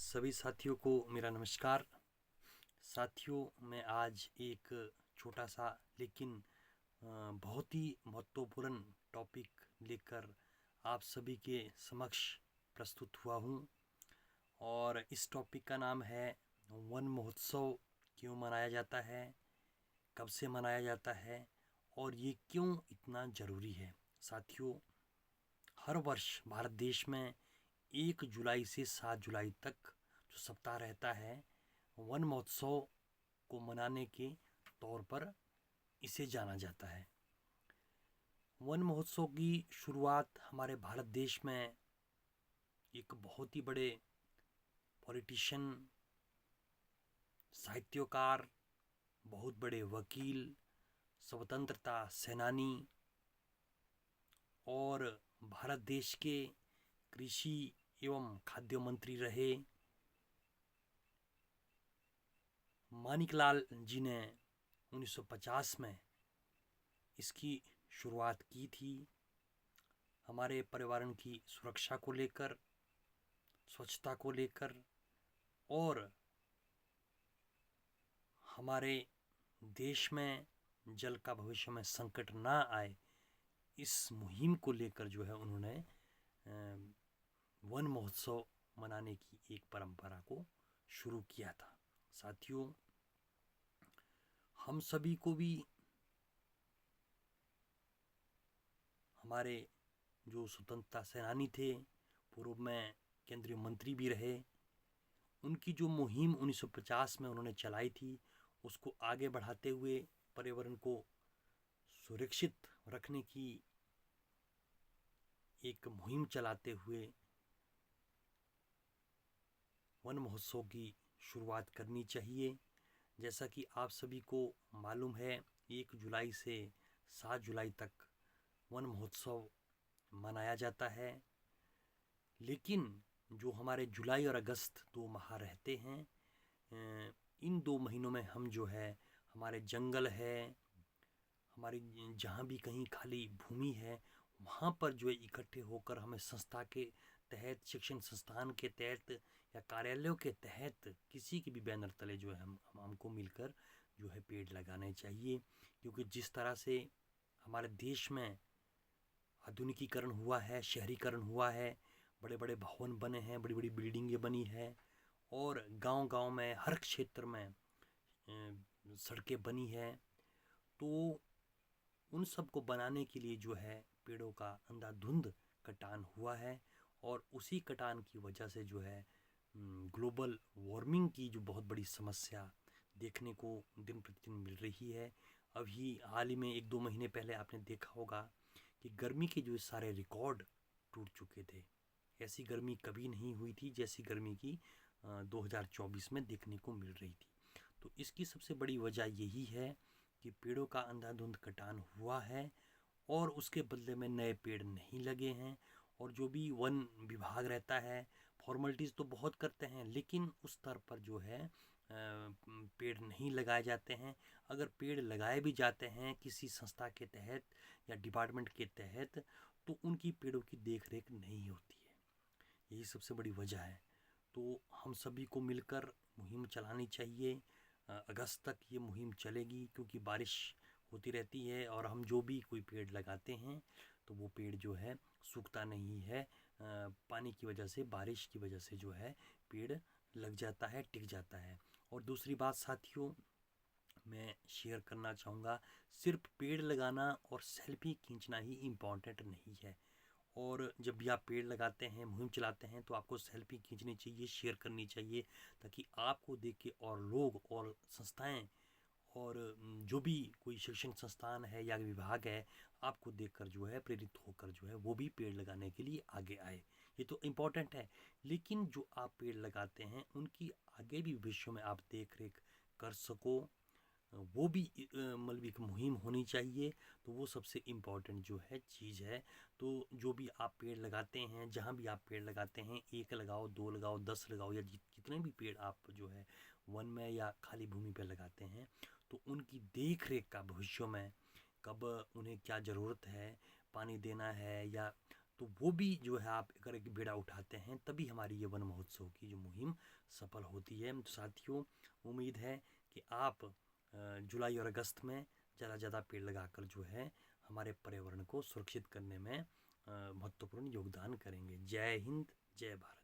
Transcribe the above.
सभी साथियों को मेरा नमस्कार। साथियों, मैं आज एक छोटा सा लेकिन बहुत ही महत्वपूर्ण टॉपिक लेकर आप सभी के समक्ष प्रस्तुत हुआ हूँ। और इस टॉपिक का नाम है वन महोत्सव क्यों मनाया जाता है, कब से मनाया जाता है और ये क्यों इतना ज़रूरी है। साथियों, हर वर्ष भारत देश में 1 जुलाई से 7 जुलाई तक जो सप्ताह रहता है, वन महोत्सव को मनाने के तौर पर इसे जाना जाता है। वन महोत्सव की शुरुआत हमारे भारत देश में एक बहुत ही बड़े पॉलिटिशियन, साहित्यकार, बहुत बड़े वकील, स्वतंत्रता सेनानी और भारत देश के कृषि एवं खाद्य मंत्री रहे मानिकलाल जी ने 1950 में इसकी शुरुआत की थी। हमारे पर्यावरण की सुरक्षा को लेकर, स्वच्छता को लेकर और हमारे देश में जल का भविष्य में संकट ना आए, इस मुहिम को लेकर जो है उन्होंने वन महोत्सव मनाने की एक परंपरा को शुरू किया था। साथियों, हम सभी को भी हमारे जो स्वतंत्रता सेनानी थे, पूर्व में केंद्रीय मंत्री भी रहे, उनकी जो मुहिम 1950 में उन्होंने चलाई थी, उसको आगे बढ़ाते हुए पर्यावरण को सुरक्षित रखने की एक मुहिम चलाते हुए वन महोत्सव की शुरुआत करनी चाहिए। जैसा कि आप सभी को मालूम है, 1 जुलाई से 7 जुलाई तक वन महोत्सव मनाया जाता है। लेकिन जो हमारे जुलाई और अगस्त 2 माह रहते हैं, इन 2 महीनों में हम जो है हमारे जंगल है, हमारी जहाँ भी कहीं खाली भूमि है, वहाँ पर जो है इकट्ठे होकर हमें संस्था के तहत, शिक्षण संस्थान के तहत या कार्यालयों के तहत किसी के भी बैनर तले जो है हमको मिलकर जो है पेड़ लगाने चाहिए। क्योंकि जिस तरह से हमारे देश में आधुनिकीकरण हुआ है, शहरीकरण हुआ है, बड़े बड़े भवन बने हैं, बड़ी बड़ी बिल्डिंगें बनी है और गांव-गांव में हर क्षेत्र में सड़कें बनी है, तो उन सब को बनाने के लिए जो है पेड़ों का अंधाधुंध कटान हुआ है। और उसी कटान की वजह से जो है ग्लोबल वार्मिंग की जो बहुत बड़ी समस्या देखने को दिन प्रतिदिन मिल रही है। अभी हाल ही में 1-2 महीने पहले आपने देखा होगा कि गर्मी के जो सारे रिकॉर्ड टूट चुके थे। ऐसी गर्मी कभी नहीं हुई थी जैसी गर्मी की 2024 में देखने को मिल रही थी। तो इसकी सबसे बड़ी वजह यही है कि पेड़ों का अंधाधुंध कटान हुआ है और उसके बदले में नए पेड़ नहीं लगे हैं। और जो भी वन विभाग रहता है, फॉर्मेलिटीज़ तो बहुत करते हैं, लेकिन उस स्तर पर जो है पेड़ नहीं लगाए जाते हैं। अगर पेड़ लगाए भी जाते हैं किसी संस्था के तहत या डिपार्टमेंट के तहत, तो उनकी पेड़ों की देख रेख नहीं होती है। यही सबसे बड़ी वजह है। तो हम सभी को मिलकर मुहिम चलानी चाहिए। अगस्त तक ये मुहिम चलेगी क्योंकि बारिश होती रहती है और हम जो भी कोई पेड़ लगाते हैं तो वो पेड़ जो है सूखता नहीं है। पानी की वजह से, बारिश की वजह से जो है पेड़ लग जाता है, टिक जाता है। और दूसरी बात साथियों, मैं शेयर करना चाहूँगा, सिर्फ पेड़ लगाना और सेल्फी खींचना ही इम्पॉर्टेंट नहीं है। और जब भी आप पेड़ लगाते हैं, मुहिम चलाते हैं, तो आपको सेल्फी खींचनी चाहिए, शेयर करनी चाहिए, ताकि आपको देख के और लोग और संस्थाएं और जो भी कोई शिक्षण संस्थान है या विभाग है, आपको देखकर जो है प्रेरित होकर जो है वो भी पेड़ लगाने के लिए आगे आए। ये तो इम्पोर्टेंट है। लेकिन जो आप पेड़ लगाते हैं उनकी आगे भी भविष्य में आप देख रेख कर सको, वो भी मतलब एक मुहिम होनी चाहिए। तो वो सबसे इम्पोर्टेंट जो है चीज़ है। तो जो भी आप पेड़ लगाते हैं, जहाँ भी आप पेड़ लगाते हैं, 1 लगाओ, 2 लगाओ, 10 लगाओ, या जितने भी पेड़ आप जो है वन में या खाली भूमि पर लगाते हैं, तो उनकी देख रेख का भविष्य में कब उन्हें क्या ज़रूरत है, पानी देना है या तो वो भी जो है आप अगर एक बीड़ा उठाते हैं तभी हमारी ये वन महोत्सव की जो मुहिम सफल होती है। तो साथियों, उम्मीद है कि आप जुलाई और अगस्त में ज़्यादा पेड़ लगाकर जो है हमारे पर्यावरण को सुरक्षित करने में महत्वपूर्ण योगदान करेंगे। जय हिंद, जय भारत।